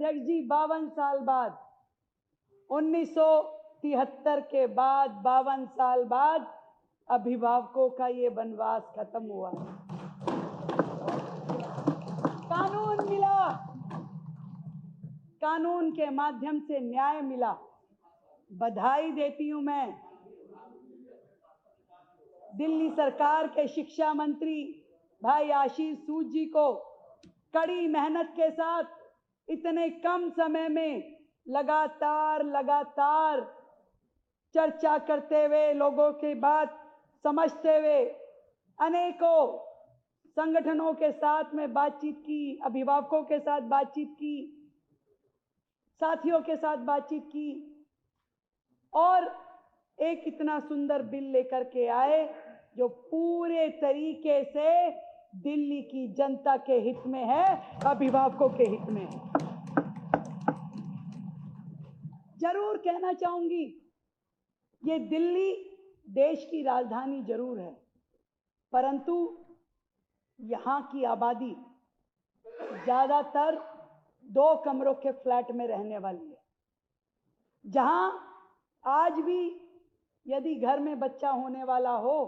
अध्यक्ष जी 52 साल बाद, 1973 के बाद 52 साल बाद अभिभावकों का ये वनवास खत्म हुआ है। कानून मिला, कानून के माध्यम से न्याय मिला। बधाई देती हूं मैं दिल्ली सरकार के शिक्षा मंत्री भाई आशीष सूद जी को, कड़ी मेहनत के साथ इतने कम समय में लगातार चर्चा करते हुए, लोगों की बात समझते हुए, अनेकों संगठनों के साथ में बातचीत की, अभिभावकों के साथ बातचीत की, साथियों के साथ बातचीत की और एक इतना सुंदर बिल लेकर के आए जो पूरे तरीके से दिल्ली की जनता के हित में है, अभिभावकों के हित में है। जरूर कहना चाहूंगी, ये दिल्ली देश की राजधानी जरूर है, परंतु यहां की आबादी ज्यादातर 2 कमरों के फ्लैट में रहने वाली है, जहां आज भी यदि घर में बच्चा होने वाला हो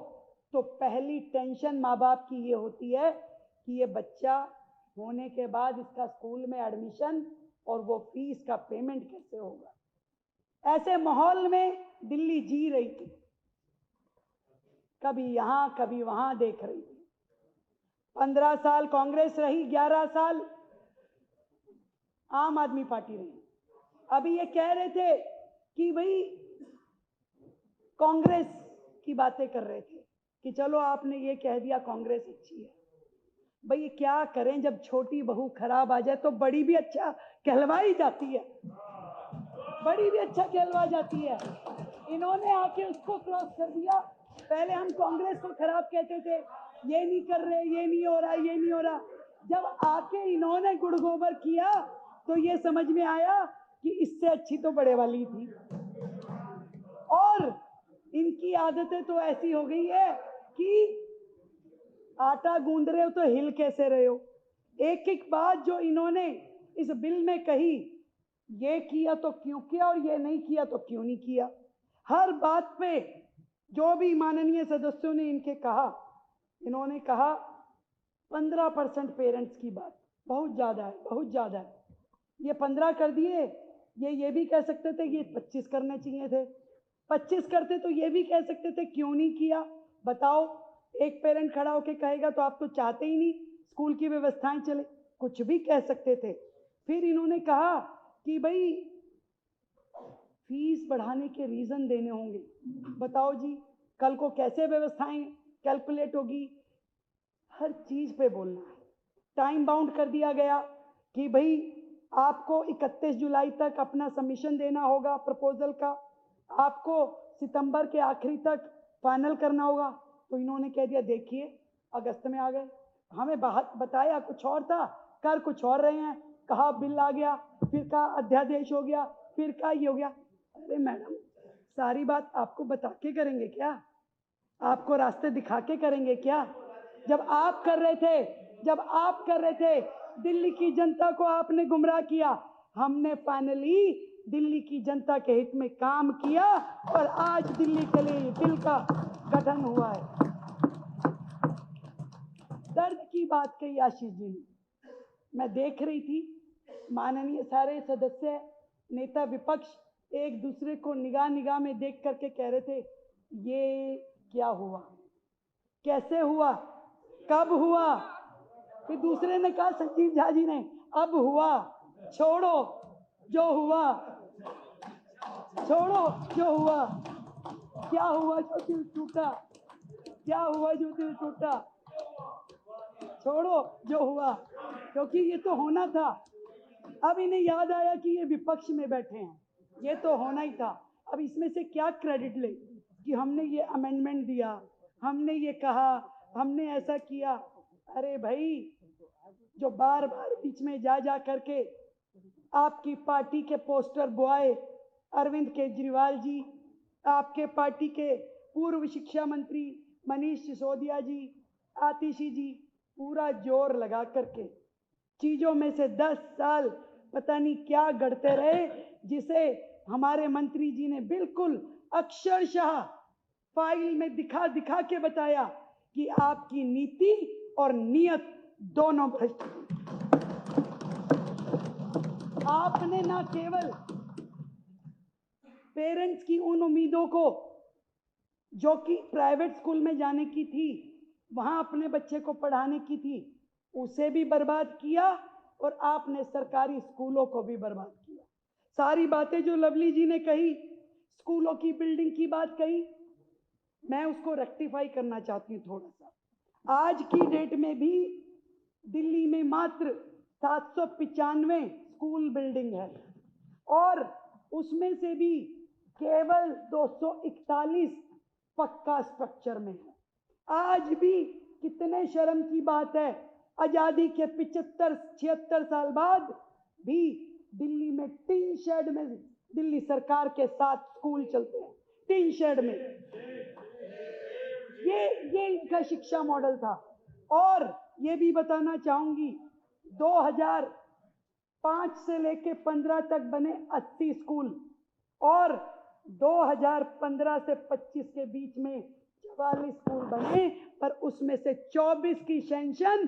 तो पहली टेंशन माँ बाप की ये होती है कि ये बच्चा होने के बाद इसका स्कूल में एडमिशन और वो फीस का पेमेंट कैसे होगा। ऐसे माहौल में दिल्ली जी रही थी, कभी यहां कभी वहां देख रही थी। 15 साल कांग्रेस रही, 11 साल आम आदमी पार्टी रही। अभी ये कह रहे थे कि भाई कांग्रेस की बातें कर रहे थे कि चलो आपने ये कह दिया कांग्रेस अच्छी है। भाई क्या करें, जब छोटी बहू खराब आ जाए तो बड़ी भी अच्छा कहलवाई जाती है, बड़ी भी अच्छा कहलवा जाती है। इन्होंने आके उसको क्रॉस कर दिया। पहले हम कांग्रेस को खराब कहते थे, ये नहीं कर रहे, ये नहीं हो रहा, ये नहीं हो रहा। जब आके इन्होंने गुड़ गोबर किया तो ये समझ में आया कि इससे अच्छी तो बड़े वाली थी। और इनकी आदतें तो ऐसी हो गई है कि आटा गूंद रहे हो तो हिल कैसे रहे हो। एक एक बात जो इन्होंने इस बिल में कही, ये किया तो क्यों किया और ये नहीं किया तो क्यों नहीं किया। हर बात पे जो भी माननीय सदस्यों ने इनके कहा, इन्होंने कहा 15% पेरेंट्स की बात बहुत ज्यादा है, बहुत ज्यादा है। ये 15 कर दिए, ये भी कह सकते थे ये 25 करने चाहिए थे। 25 करते तो ये भी कह सकते थे क्यों नहीं किया। बताओ, एक पेरेंट खड़ा होकर कहेगा तो आप तो चाहते ही नहीं स्कूल की व्यवस्थाएं चले, कुछ भी कह सकते थे। फिर इन्होंने कहा कि भाई फीस बढ़ाने के रीजन देने होंगे। बताओ जी, कल को कैसे व्यवस्थाएं कैलकुलेट होगी। हर चीज पे बोलना है। टाइम बाउंड कर दिया गया कि भाई आपको 31 जुलाई तक अपना सबमिशन देना होगा प्रपोजल का, आपको सितंबर के आखिरी तक फाइनल करना होगा। तो इन्होंने कह दिया देखिए अगस्त में आ गए, हमें बताया कुछ और था, कर कुछ और रहे हैं। कहा बिल आ गया, फिर कहा अध्यादेश हो गया, फिर कहा ये हो गया। अरे मैडम, सारी बात आपको बता के करेंगे क्या? आपको रास्ते दिखा के करेंगे क्या? जब आप कर रहे थे दिल्ली की जनता को आपने गुमराह किया। हमने फाइनली दिल्ली की जनता के हित में काम किया और आज दिल्ली के लिए बिल का गठन हुआ है। दर्द की बात कही आशीष जी ने। मैं देख रही थी माननीय सारे सदस्य, नेता विपक्ष एक दूसरे को निगाह निगाह में देख करके कह रहे थे ये क्या हुआ, कैसे हुआ, कब हुआ। फिर दूसरे ने कहा, संजीव झा जी ने, अब हुआ, छोड़ो जो हुआ, छोड़ो जो हुआ। क्या हुआ जो दिल टूटा, क्या हुआ जो दिल टूटा, छोड़ो जो हुआ, क्योंकि ये तो होना था। अब इन्हें याद आया कि ये विपक्ष में बैठे हैं, ये तो होना ही था। अब इसमें से क्या क्रेडिट ले कि हमने ये अमेंडमेंट दिया, हमने ये कहा, हमने ऐसा किया। अरे भाई, जो बार बार बीच में जा करके आपकी पार्टी के पोस्टर बॉय अरविंद केजरीवाल जी, आपके पार्टी के पूर्व शिक्षा मंत्री मनीष सिसोदिया जी, आतिशी जी, पूरा जोर लगा करके चीजों में से 10 साल पता नहीं क्या गढ़ते रहे, जिसे हमारे मंत्री जी ने बिल्कुल अक्षरशः फाइल में दिखा दिखा के बताया कि आपकी नीति और नियत दोनों भ्रष्ट थी। आपने ना केवल पेरेंट्स की उन उम्मीदों को जो कि प्राइवेट स्कूल में जाने की थी, वहां अपने बच्चे को पढ़ाने की थी, उसे भी बर्बाद किया और आपने सरकारी स्कूलों को भी बर्बाद किया। सारी बातें जो लवली जी ने कही, स्कूलों की बिल्डिंग की बात कही, मैं उसको रेक्टिफाई करना चाहती हूँ थोड़ा सा। आज की डेट में भी दिल्ली में मात्र 795 स्कूल बिल्डिंग है और उसमें से भी केवल 241 पक्का स्ट्रक्चर में है। आज भी कितने शर्म की बात है, आजादी के 75-76 साल बाद भी दिल्ली में टीन शेड में दिल्ली सरकार के साथ स्कूल चलते हैं, टीन शेड में। ये इनका शिक्षा मॉडल था। और ये भी बताना चाहूंगी, 2005 से लेके 15 तक बने 80 स्कूल और 2015 से 25 के बीच में 44 स्कूल बने, पर उसमें से 24 की सैंक्शन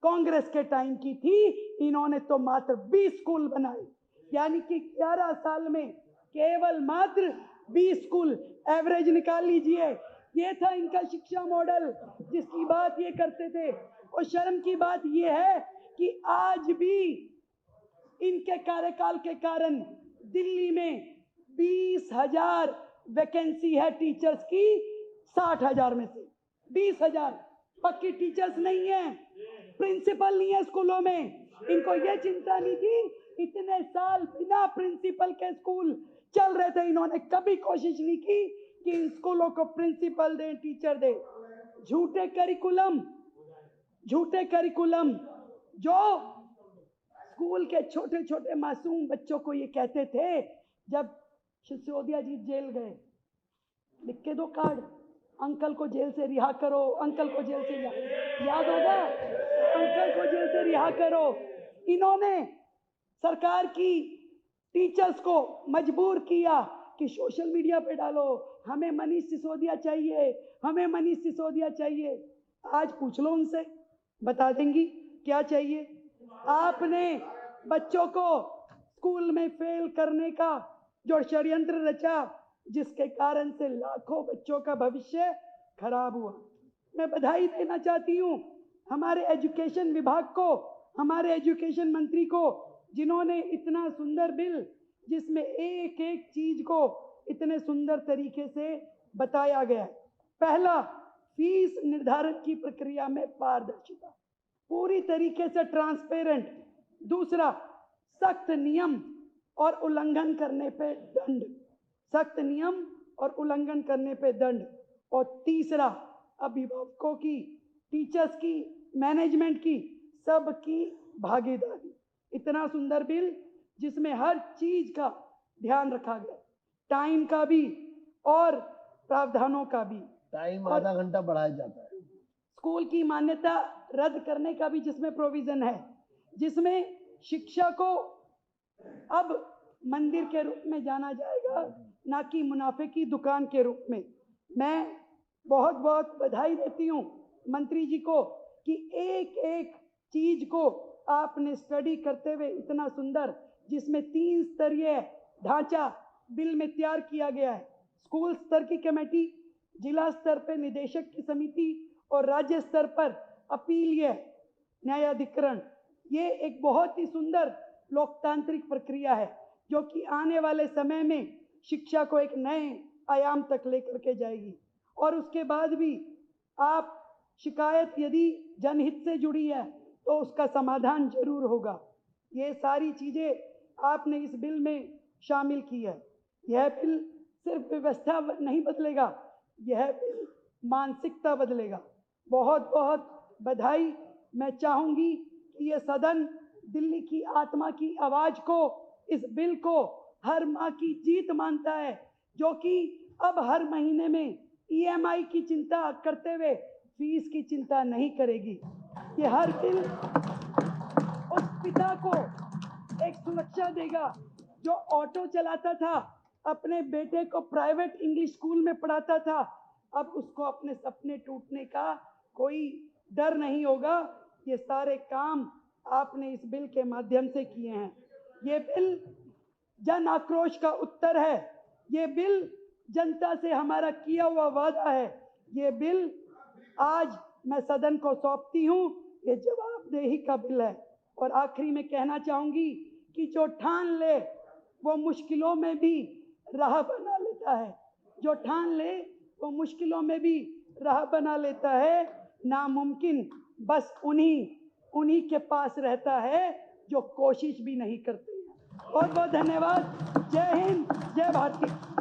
कांग्रेस के टाइम की थी। इन्होंने तो मात्र 20 स्कूल बनाए, यानी कि 11 साल में केवल मात्र 20 स्कूल। एवरेज निकाल लीजिए। ये था इनका शिक्षा मॉडल जिसकी बात ये करते थे। और शर्म की बात ये है कि आज भी इनके कार्यकाल के कारण दिल्ली में 20,000 वैकेंसी है टीचर्स की, 60,000 में से 20,000 पक्की टीचर्स नहीं है, प्रिंसिपल नहीं है स्कूलों में। इनको ये चिंता नहीं थी, इतने साल बिना प्रिंसिपल के स्कूल चल रहे थे, इन्होंने कभी कोशिश नहीं की कि इन स्कूलों को प्रिंसिपल दे, टीचर दे। झूठे करिकुलम जो स्कूल के छोटे छोटे मासूम बच्चों को ये कहते थे, जब सिसोदिया जी जेल गए, लिख के दो कार्ड, अंकल को जेल से रिहा करो, अंकल को जेल से याद होगा, अंकल को जेल से रिहा करो। इन्होंने सरकार की टीचर्स को मजबूर किया कि सोशल मीडिया पे डालो, हमें मनीष सिसोदिया चाहिए, हमें मनीष सिसोदिया चाहिए। आज पूछ लो उनसे, बता देंगी क्या चाहिए। आपने बच्चों को स्कूल में फेल करने का जो षड्यंत्र रचा, जिसके कारण से लाखों बच्चों का भविष्य खराब हुआ। मैं बधाई देना चाहती हूँ हमारे एजुकेशन विभाग को, हमारे एजुकेशन मंत्री को, जिन्होंने इतना सुंदर बिल जिसमें एक एक चीज को इतने सुंदर तरीके से बताया गया है। पहला, फीस निर्धारण की प्रक्रिया में पारदर्शिता, पूरी तरीके से ट्रांसपेरेंट। दूसरा, सख्त नियम और उल्लंघन करने पे दंड, सख्त नियम और उल्लंघन करने पे दंड। और तीसरा, अभिभावकों की, टीचर्स की, मैनेजमेंट की, सबकी भागीदारी। इतना सुंदर बिल जिसमें हर चीज का ध्यान रखा गया, टाइम का भी और प्रावधानों का भी। टाइम आधा घंटा बढ़ाया जाता है। स्कूल की मान्यता रद्द करने का भी जिसमें प्रोविजन है, जिसमें शिक्षा को अब मंदिर के रूप में जाना जाएगा, ना कि मुनाफे की दुकान के रूप में। मैं बहुत बहुत बधाई देती हूँ मंत्री जी को कि एक एक चीज को आपने स्टडी करते हुए इतना सुंदर, जिसमें 3 स्तरीय ढांचा बिल में तैयार किया गया है। स्कूल स्तर की कमेटी, जिला स्तर पर निदेशक की समिति और राज्य स्तर पर अपीलीय न्यायाधिकरण। ये एक बहुत ही सुंदर लोकतांत्रिक प्रक्रिया है जो कि आने वाले समय में शिक्षा को एक नए आयाम तक लेकर के जाएगी। और उसके बाद भी आप शिकायत यदि जनहित से जुड़ी है तो उसका समाधान जरूर होगा। ये सारी चीजें आपने इस बिल में शामिल की है। यह बिल सिर्फ व्यवस्था नहीं बदलेगा, यह बिल मानसिकता बदलेगा। बहुत बहुत बधाई। मैं चाहूंगी कि यह सदन दिल्ली की आत्मा की आवाज को, इस बिल को हर माँ की जीत मानता है, जो कि अब हर महीने में EMI की चिंता करते हुए फीस की चिंता नहीं करेगी। ये हर बिल उस पिता को एक सुरक्षा देगा। जो ऑटो चलाता था, अपने बेटे को प्राइवेट इंग्लिश स्कूल में पढ़ाता था, अब उसको अपने सपने टूटने का कोई डर नहीं होगा। ये सारे काम आपने इस बिल के माध्यम से किए हैं। ये बिल जन आक्रोश का उत्तर है। ये बिल जनता से हमारा किया हुआ वादा है। ये बिल आज मैं सदन को सौंपती हूँ। ये जवाबदेही का बिल है। और आखिरी में कहना चाहूंगी कि जो ठान ले वो मुश्किलों में भी राह बना लेता है। जो ठान ले वो मुश्किलों में भी राह बना लेता है। नामुमकिन बस उन्हीं के पास रहता है जो कोशिश भी नहीं करते हैं। बहुत बहुत धन्यवाद। जय हिंद, जय भारती।